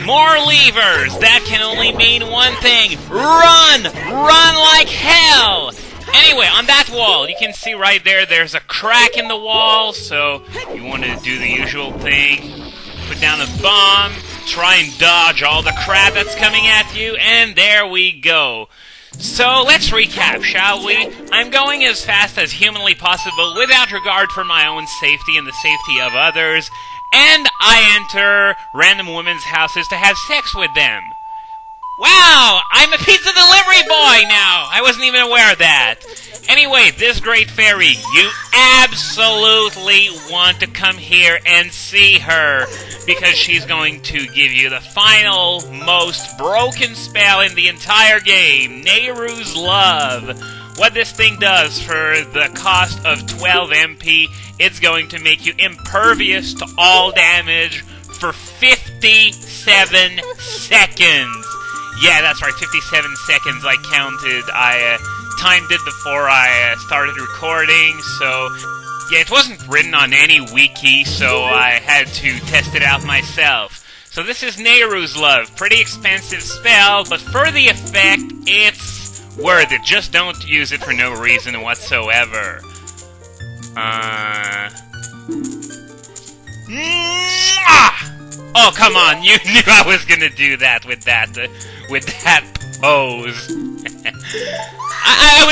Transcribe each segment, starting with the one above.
More levers! That can only mean one thing. Run! Run like hell! Anyway, on that wall, you can see right there, there's a crack in the wall, so you want to do the usual thing. Put down a bomb, try and dodge all the crap that's coming at you, and there we go. So, let's recap, shall we? I'm going as fast as humanly possible without regard for my own safety and the safety of others, and I enter random women's houses to have sex with them. Wow! I'm a pizza delivery boy now! I wasn't even aware of that. Anyway, this great fairy, you absolutely want to come here and see her, because she's going to give you the final, most broken spell in the entire game, Nehru's Love. What this thing does for the cost of 12 MP, it's going to make you impervious to all damage for 57 seconds. Yeah, that's right, 57 seconds I counted. I timed it before I started recording, so yeah, it wasn't written on any wiki, so I had to test it out myself. So this is Nehru's Love. Pretty expensive spell, but for the effect, it's worth it. Just don't use it for no reason whatsoever. Oh, come on, you knew I was gonna do that with that pose. I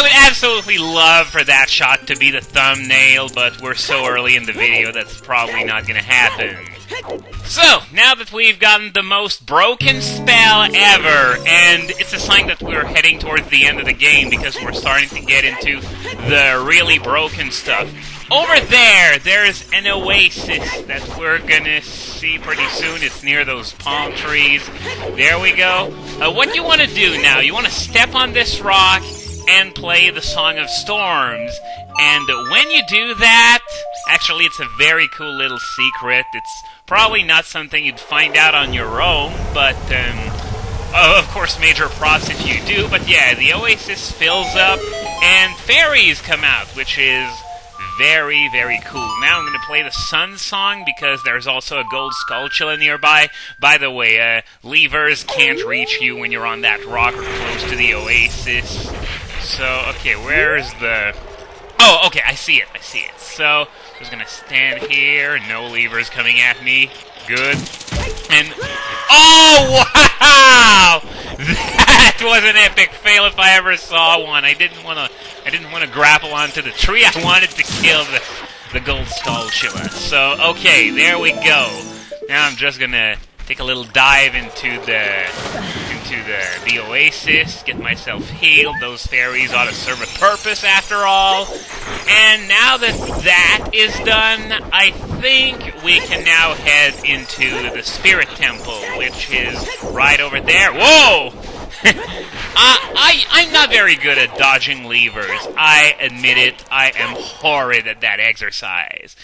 would absolutely love for that shot to be the thumbnail, but we're so early in the video that's probably not gonna happen. So, now that we've gotten the most broken spell ever, and it's a sign that we're heading towards the end of the game because we're starting to get into the really broken stuff. Over there, there's an oasis that we're gonna see pretty soon. It's near those palm trees. There we go. What you want to do now, you want to step on this rock and play the Song of Storms. And when you do that, actually it's a very cool little secret. It's probably not something you'd find out on your own, but of course major props if you do. But yeah, the oasis fills up and fairies come out, which is very, very cool. Now I'm going to play the Sun Song because there's also a gold skulltula nearby. By the way, levers can't reach you when you're on that rock or close to the oasis. So, okay, where's the... Oh, okay, I see it. So, I'm just going to stand here. No levers coming at me. Good. And... Oh, wow! That was an epic fail if I ever saw one. I didn't want to grapple onto the tree. I wanted to kill the gold skulltula. So, okay, there we go. Now I'm just gonna take a little dive into the oasis, get myself healed. Those fairies ought to serve a purpose after all. And now that is done, I think we can now head into the Spirit Temple, which is right over there. Whoa! I'm not very good at dodging levers. I admit it. I am horrid at that exercise.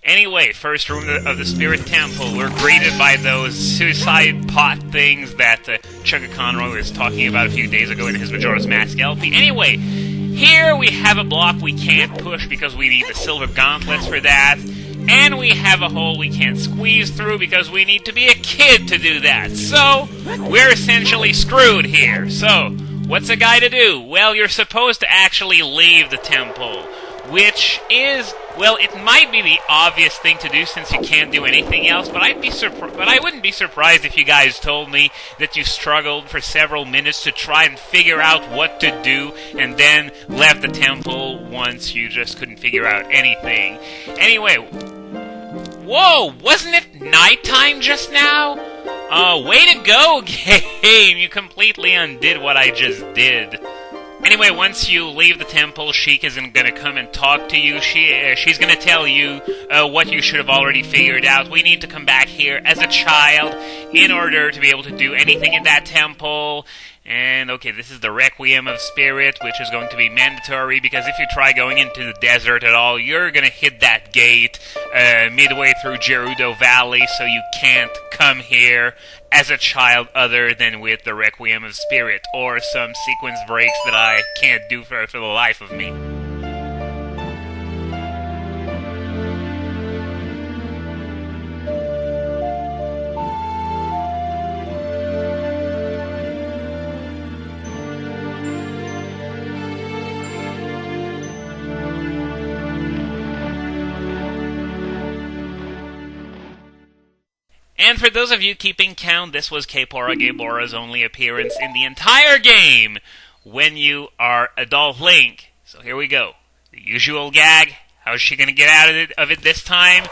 Anyway, first room of the Spirit Temple, we're greeted by those suicide pot things that Chugga Conroy was talking about a few days ago in his Majora's Mask LP. Anyway, here we have a block we can't push because we need the silver gauntlets for that. And we have a hole we can't squeeze through because we need to be a kid to do that. So, we're essentially screwed here. So, what's a guy to do? Well, you're supposed to actually leave the temple, which is, well, it might be the obvious thing to do since you can't do anything else, but I wouldn't be surprised if you guys told me that you struggled for several minutes to try and figure out what to do and then left the temple once you just couldn't figure out anything. Anyway, whoa, wasn't it nighttime just now? Way to go, game! You completely undid what I just did. Anyway, once you leave the temple, Sheik isn't going to come and talk to you. She's going to tell you what you should have already figured out. We need to come back here as a child in order to be able to do anything in that temple. And, okay, this is the Requiem of Spirit, which is going to be mandatory, because if you try going into the desert at all, you're going to hit that gate midway through Gerudo Valley, so you can't come here as a child other than with the Requiem of Spirit, or some sequence breaks that I can't do for the life of me. And for those of you keeping count, this was Kaepora Gaebora's only appearance in the entire game when you are Adult Link. So here we go. The usual gag. How is she going to get out of it this time?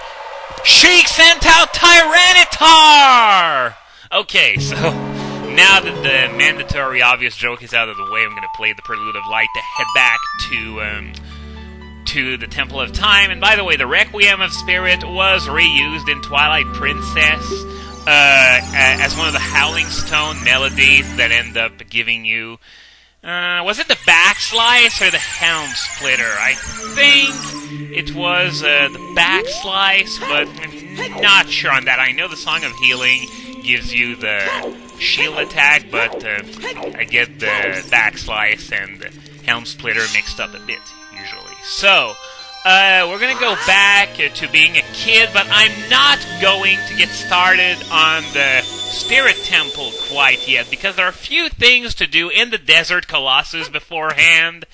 Sheik sent out Tyranitar! Okay, so now that the mandatory obvious joke is out of the way, I'm going to play the Prelude of Light to head back to the Temple of Time. And by the way, the Requiem of Spirit was reused in Twilight Princess as one of the Howling Stone melodies that end up giving you... was it the Backslice or the Helm Splitter? I think it was the Backslice, but I'm not sure on that. I know the Song of Healing gives you the shield attack, but I get the Backslice and the Helm Splitter mixed up a bit, usually. So, we're gonna go back to being a kid, but I'm not going to get started on the Spirit Temple quite yet, because there are a few things to do in the Desert Colossus beforehand,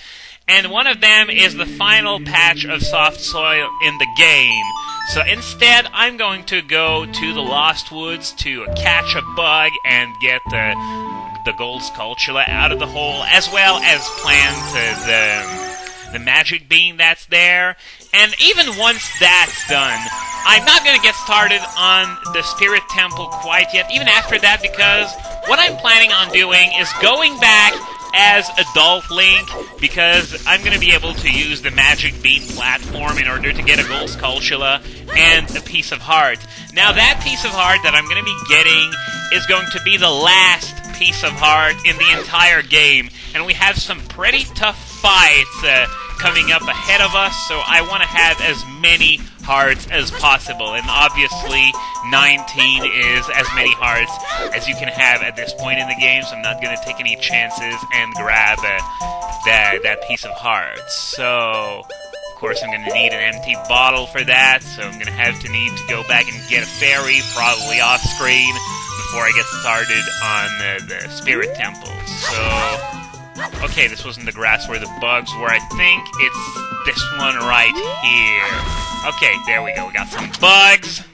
and one of them is the final patch of soft soil in the game. So instead, I'm going to go to the Lost Woods to catch a bug and get the gold Skulltula out of the hole, as well as plant the magic bean that's there. And even once that's done, I'm not going to get started on the Spirit Temple quite yet, even after that, because what I'm planning on doing is going back as Adult Link, because I'm going to be able to use the Magic Bean platform in order to get a gold Skulltula and a Piece of Heart. Now, that Piece of Heart that I'm going to be getting is going to be the last Piece of Heart in the entire game, and we have some pretty tough fights coming up ahead of us, so I want to have as many hearts as possible, and obviously 19 is as many hearts as you can have at this point in the game, so I'm not going to take any chances and grab that Piece of Heart. So, of course, I'm going to need an empty bottle for that, so I'm going to have to need to go back and get a fairy, probably off-screen, before I get started on the Spirit Temple. So... okay, this wasn't the grass where the bugs were. I think it's this one right here. Okay, there we go. We got some bugs.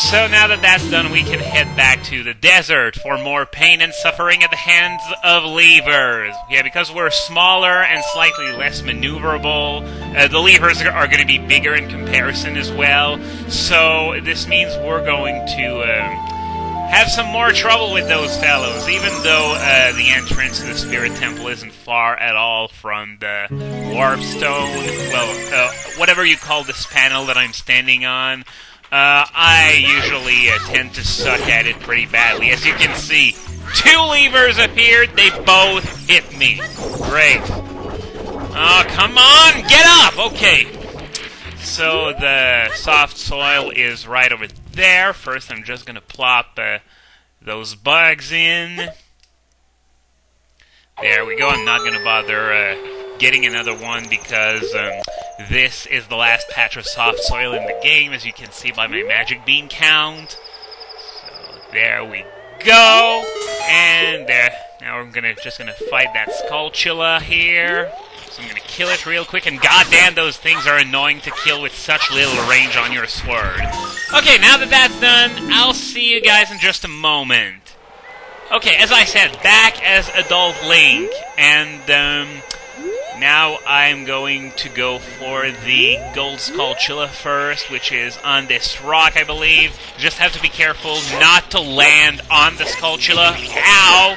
So now that that's done, we can head back to the desert for more pain and suffering at the hands of levers. Yeah, because we're smaller and slightly less maneuverable, the levers are going to be bigger in comparison as well. So this means we're going to... have some more trouble with those fellows, even though the entrance to the Spirit Temple isn't far at all from the Warp Stone. Well, whatever you call this panel that I'm standing on. I usually tend to suck at it pretty badly. As you can see, 2 levers appeared, they both hit me. Great. Oh, come on, get up! Okay. So the soft soil is right over there. First, I'm just going to plop those bugs in. There we go. I'm not going to bother getting another one because this is the last patch of soft soil in the game, as you can see by my magic bean count. So there we go. And now I'm just going to fight that Skulltula here. So I'm going to kill it real quick, and goddamn, those things are annoying to kill with such little range on your sword. Okay, now that that's done, I'll see you guys in just a moment. Okay, as I said, back as Adult Link, and now I'm going to go for the Gold Skulltula first, which is on this rock, I believe. You just have to be careful not to land on the Skulltula. Ow!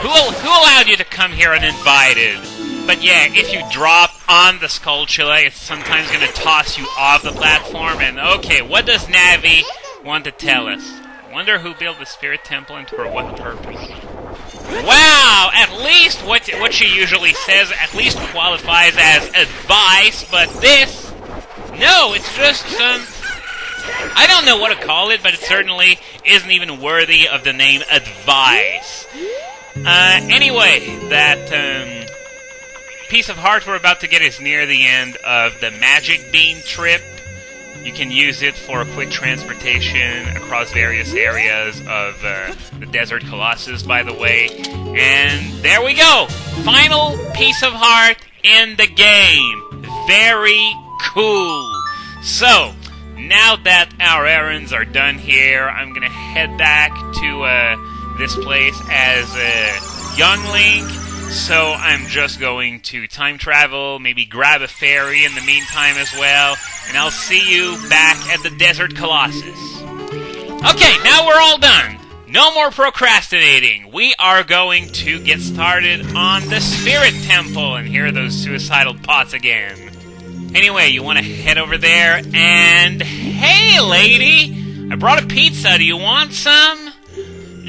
Who allowed you to come here uninvited? But yeah, if you drop on the Skulltula, it's sometimes going to toss you off the platform. And okay, what does Navi want to tell us? I wonder who built the Spirit Temple and for what purpose. Wow! At least what she usually says at least qualifies as advice, but this... no, it's just some... I don't know what to call it, but it certainly isn't even worthy of the name advice. Anyway, that... Piece of Heart we're about to get is near the end of the Magic Bean trip. You can use it for quick transportation across various areas of the Desert Colossus, by the way. And there we go! Final Piece of Heart in the game. Very cool. So, now that our errands are done here, I'm gonna head back to this place as a young Link. So I'm just going to time travel, maybe grab a ferry in the meantime as well, and I'll see you back at the Desert Colossus. Okay, now we're all done. No more procrastinating. We are going to get started on the Spirit Temple, and here are those suicidal pots again. Anyway, you want to head over there, and hey lady, I brought a pizza, do you want some?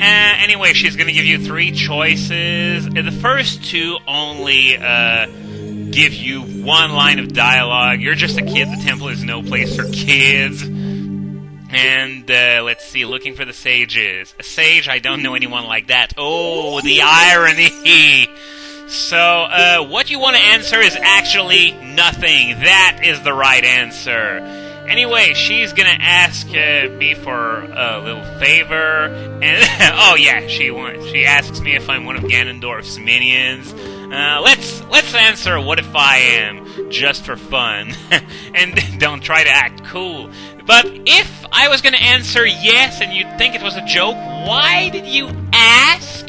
Anyway, she's going to give you 3 choices. The first 2 only give you 1 line of dialogue. You're just a kid. The temple is no place for kids. And let's see, looking for the sages. A sage? I don't know anyone like that. Oh, the irony. So, what you want to answer is actually nothing. That is the right answer. Anyway, she's gonna ask me for a little favor, and oh yeah, she asks me if I'm one of Ganondorf's minions. Let's answer what if I am, just for fun, and don't try to act cool. But if I was gonna answer yes, and you'd think it was a joke, why did you ask?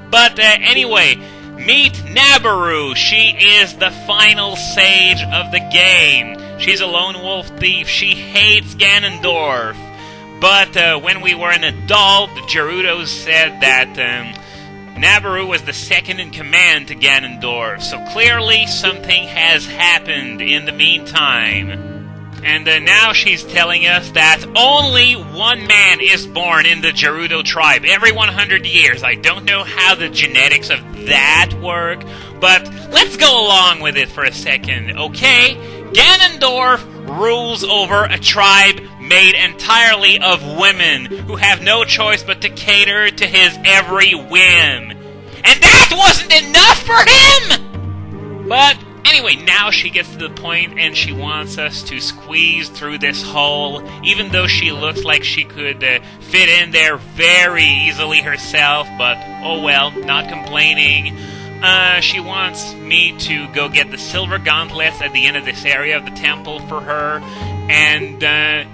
But anyway, meet Nabaru. She is the final sage of the game. She's a lone wolf thief. She hates Ganondorf. But when we were an adult, the Gerudos said that Nabaru was the second in command to Ganondorf. So clearly something has happened in the meantime. And now she's telling us that only one man is born in the Gerudo tribe every 100 years. I don't know how the genetics of that work, but let's go along with it for a second, okay? Ganondorf rules over a tribe made entirely of women who have no choice but to cater to his every whim. And that wasn't enough for him! But anyway, now she gets to the point and she wants us to squeeze through this hole, even though she looks like she could fit in there very easily herself, but oh well, not complaining. She wants me to go get the silver gauntlets at the end of this area of the temple for her, and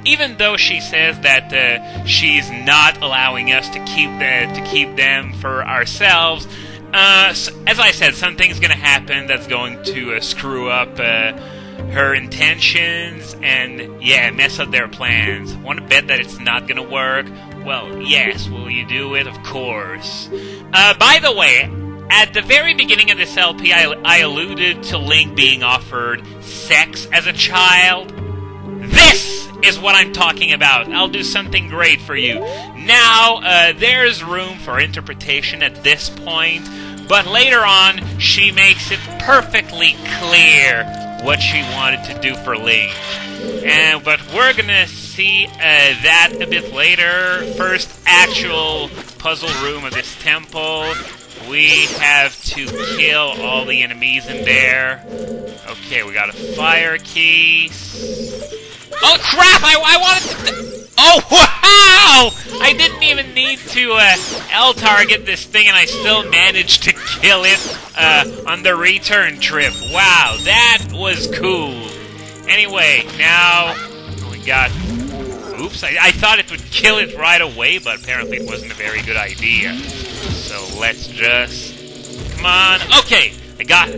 even though she says that she's not allowing us to keep them for ourselves, as I said, something's going to happen that's going to screw up her intentions and, yeah, mess up their plans. Want to bet that it's not going to work? Well, yes. Will you do it? Of course. By the way, at the very beginning of this LP, I alluded to Link being offered sex as a child. This is what I'm talking about. I'll do something great for you. Now, there's room for interpretation at this point, but later on, she makes it perfectly clear what she wanted to do for Link. But we're gonna see that a bit later. First, actual puzzle room of this temple. We have to kill all the enemies in there. Okay, we got a fire key. Oh crap! I wanted to... Oh wow! I didn't even need to L-target this thing, and I still managed to kill it on the return trip. Wow, that was cool. Anyway, now we got... Oops, I thought it would kill it right away, but apparently it wasn't a very good idea. So let's just... Come on. Okay, I got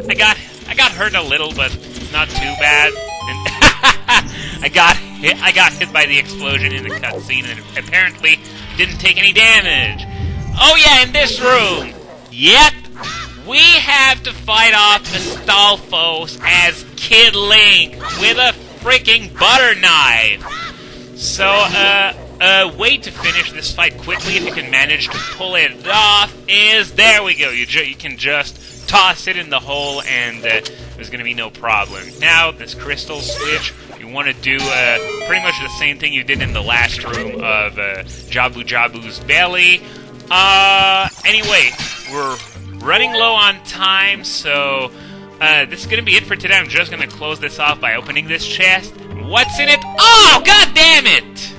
hurt a little, but it's not too bad. And I got hit by the explosion in the cutscene, and apparently didn't take any damage. Oh yeah, in this room. Yep, we have to fight off Astolphos as Kid Link with a freaking butter knife. So, way to finish this fight quickly, if you can manage to pull it off, is, there we go, you can just toss it in the hole, and there's going to be no problem. Now, this crystal switch, you want to do pretty much the same thing you did in the last room of Jabu Jabu's belly. Anyway, we're running low on time, so this is going to be it for today. I'm just going to close this off by opening this chest. What's in it? Oh, god damn it!